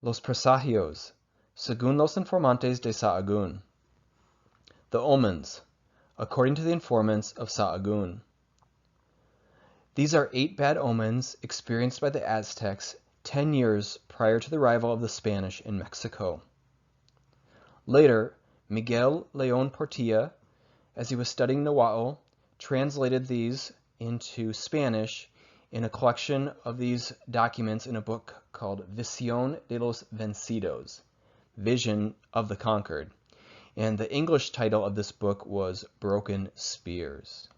Los presagios, según los informantes de Sahagún. The omens, according to the informants of Sahagún. These are 8 bad omens experienced by the Aztecs 10 years prior to the arrival of the Spanish in Mexico. Later, Miguel León-Portilla, as he was studying Nahautl, translated these into Spanish in a collection of these documents in a book called Visión de los vencidos, Vision of the Conquered, and the English title of this book was Broken Spears.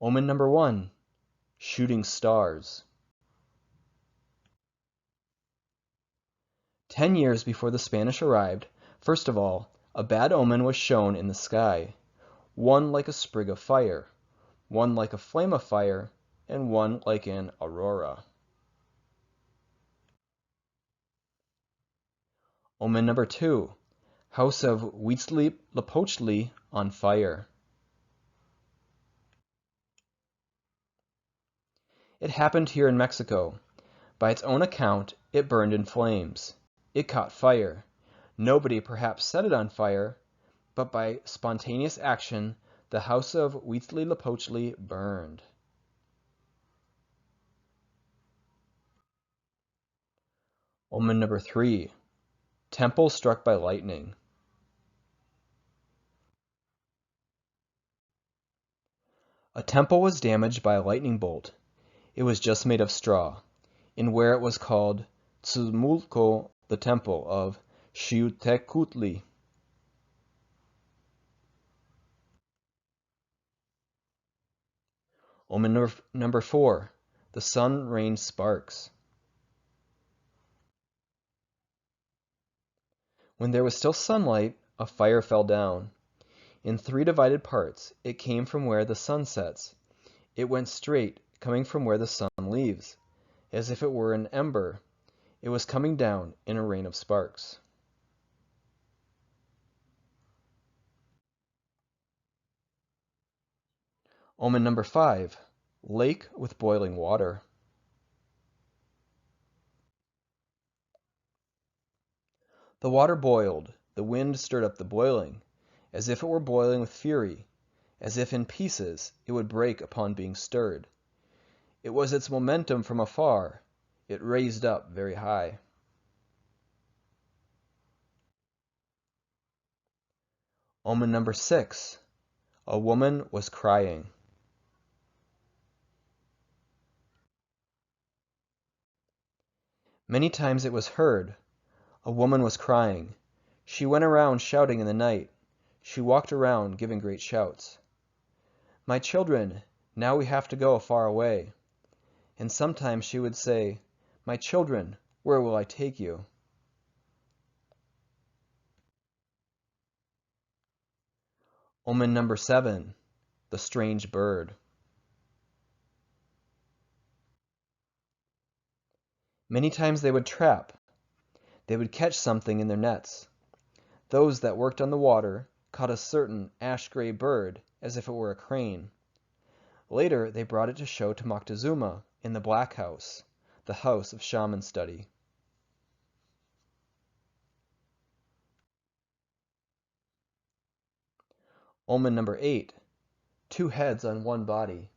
Omen number 1, shooting stars. 10 years before the Spanish arrived, first of all, a bad omen was shown in the sky, one like a sprig of fire, one like a flame of fire, and one like an aurora. Omen number 2, house of HUITZILOPOCHTLI on fire. It happened here in Mexico. By its own account, it burned in flames. It caught fire. Nobody perhaps set it on fire, but by spontaneous action, the house of HUITZILOPOCHTLI burned. Omen number 3, temple struck by lightning. A temple was damaged by a lightning bolt. It was just made of straw, in where it was called Tzumulco, the temple of Xiuhtecutli. Omen number 4, the sun rained sparks. When there was still sunlight, a fire fell down. In 3 divided parts, it came from where the sun sets. It went straight, coming from where the sun leaves, as if it were an ember. It was coming down in a rain of sparks. Omen number 5, lake with boiling water. The water boiled, the wind stirred up the boiling, as if it were boiling with fury, as if in pieces it would break upon being stirred. It was its momentum from afar. It raised up very high. Omen number 6, a woman was crying. Many times it was heard. A woman was crying. She went around shouting in the night. She walked around giving great shouts. "My children, now we have to go far away." And sometimes she would say, "My children, where will I take you?" Omen number 7, the strange bird. Many times they would trap. They would catch something in their nets. Those that worked on the water caught a certain ash-gray bird as if it were a crane. Later they brought it to show to Moctezuma in the Black House, the house of shaman study. Omen number 8, 2 heads on one body.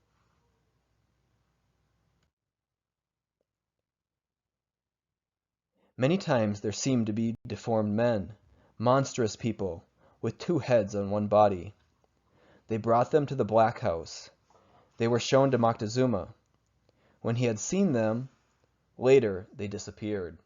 Many times there seemed to be deformed men, monstrous people, with 2 heads on one body. They brought them to the Black House. They were shown to Moctezuma. When he had seen them, later they disappeared.